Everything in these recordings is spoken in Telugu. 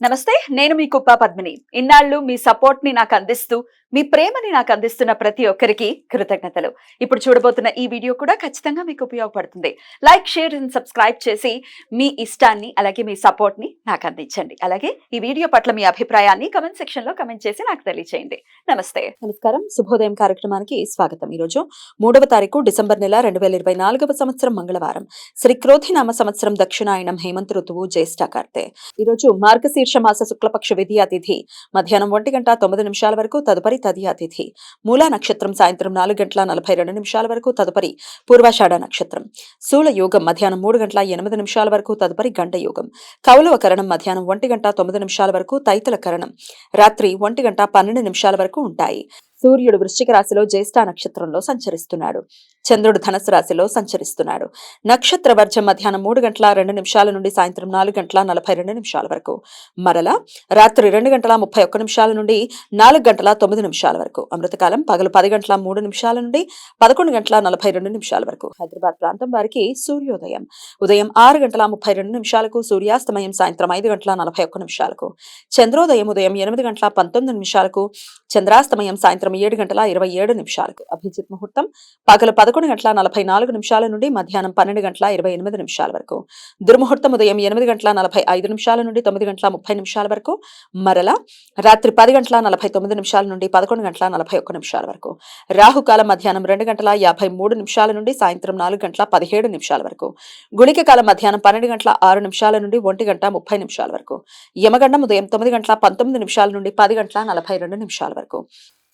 నమస్తే, నేను మీ కుప్ప పద్మిని. ఇన్నాళ్ళు మీ సపోర్ట్ ని నాకు అందిస్తూ, మీ ప్రేమని నాకు అందిస్తున్న ప్రతి ఒక్కరికి కృతజ్ఞతలు. ఇప్పుడు చూడబోతున్న ఈ వీడియో కూడా ఖచ్చితంగా మీకు ఉపయోగపడుతుంది. లైక్, షేర్ అండ్ సబ్స్క్రైబ్ చేసి మీ ఇష్టాన్ని అలాగే మీ సపోర్ట్ ని నాకు అందించండి. అలాగే ఈ వీడియో పట్ల మీ అభిప్రాయాన్ని కమెంట్ సెక్షన్ లో కమెంట్ చేసి నాకు తెలియజేయండి. నమస్తే, నమస్కారం. శుభోదయం కార్యక్రమానికి స్వాగతం. ఈ రోజు 3వ తారీఖు డిసెంబర్ నెల 2024వ సంవత్సరం మంగళవారం. శ్రీ క్రోధినామ సంవత్సరం దక్షిణాయనం హేమంత ఋతువు జ్యేష్ఠాకార్తె. ఈ రోజు మార్గశీర్ష మాస శుక్లపక్ష విధియా తిథి మధ్యాహ్నం 1:09 వరకు, తదుపరి తదియా తిథి. మూలా నక్షత్రం సాయంత్రం 4:42 వరకు, తదుపరి పూర్వాషాఢ నక్షత్రం. శూల యోగం మధ్యాహ్నం 3:08 వరకు, తదుపరి గంట యోగం. కౌలవ కరణం మధ్యాహ్నం 1:09 వరకు, తైతల కరణం రాత్రి 1:12 వరకు ఉంటాయి. సూర్యుడు వృశ్చిక రాశిలో జ్యేష్ఠ నక్షత్రంలో సంచరిస్తున్నాడు. చంద్రుడు ధనస్సు రాశిలో సంచరిస్తున్నాడు. నక్షత్ర వర్జం మధ్యాహ్నం 3:02 నుండి సాయంత్రం 4:42 వరకు, మరలా రాత్రి 2:31 నుండి 4:09 వరకు. అమృతకాలం పగలు 10:03 నుండి 11:42 వరకు. హైదరాబాద్ ప్రాంతం వారికి సూర్యోదయం ఉదయం 6:32 సూర్యాస్తమయం సాయంత్రం 5:41 చంద్రోదయం ఉదయం 8:19 చంద్రాస్తమయం సాయంత్రం 7:27 అభిజిత్ ముహూర్తం పగలు 11:44 నుండి మధ్యాహ్నం 12:28 వరకు. దుర్ముహూర్తం ఉదయం 8:45 నుండి 9:30 వరకు, మరలా రాత్రి 10:49 నుండి 11:41 వరకు. రాహుకాలం మధ్యాహ్నం 2:53 నుండి సాయంత్రం 4:17 వరకు. గుళిక కాలం మధ్యాహ్నం 12:06 నుండి 1:30 వరకు. యమగండం ఉదయం 9:19 నుండి 10:42 వరకు.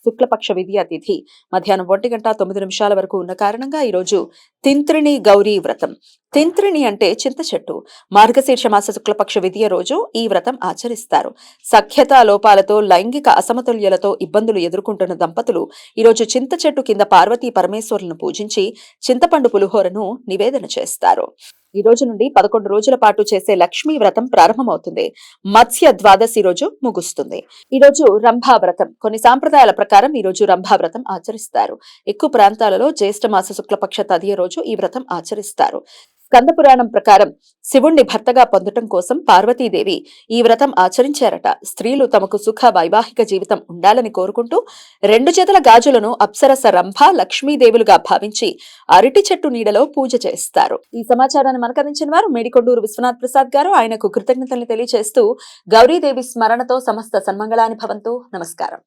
శుక్లపక్ష విధియా తిథి మధ్యాహ్నం 1:09 వరకు ఉన్న కారణంగా ఈరోజు తింత్రిణి గౌరీ వ్రతం. తింత్రిణి అంటే చింత చెట్టు. మార్గశీర్ష మాస శుక్లపక్ష విధియ రోజు ఈ వ్రతం ఆచరిస్తారు. సఖ్యతా లోపాలతో, లైంగిక అసమతుల్యలతో ఇబ్బందులు ఎదుర్కొంటున్న దంపతులు ఈరోజు చింత చెట్టు కింద పార్వతీ పరమేశ్వరులను పూజించి చింతపండు పులిహోరను నివేదన చేస్తారు. ఈ రోజు నుండి 11 రోజుల పాటు చేసే లక్ష్మీ వ్రతం ప్రారంభమవుతుంది. మత్స్య ద్వాదశి రోజు ముగుస్తుంది. ఈ రోజు రంభా వ్రతం. కొన్ని సాంప్రదాయాల ప్రకారం ఈ రోజు రంభా వ్రతం ఆచరిస్తారు. ఎక్కువ ప్రాంతాలలో జ్యేష్ఠ మాస శుక్లపక్ష తదియ రోజు ఈ వ్రతం ఆచరిస్తారు. స్కంద పురాణం ప్రకారం శివుణ్ణి భర్తగా పొందటం కోసం పార్వతీదేవి ఈ వ్రతం ఆచరించారట. స్త్రీలు తమకు సుఖ వైవాహిక జీవితం ఉండాలని కోరుకుంటూ 2 చేతుల గాజులను అప్సరస రంభ లక్ష్మీదేవులుగా భావించి అరటి చెట్టు నీడలో పూజ చేస్తారు. ఈ సమాచారాన్ని మనకు అందించిన వారు మేడికొండూరు విశ్వనాథ్ ప్రసాద్ గారు. ఆయనకు కృతజ్ఞతలు తెలియజేస్తూ గౌరీదేవి స్మరణతో సమస్త సన్మంగళాని భవంతు. నమస్కారం.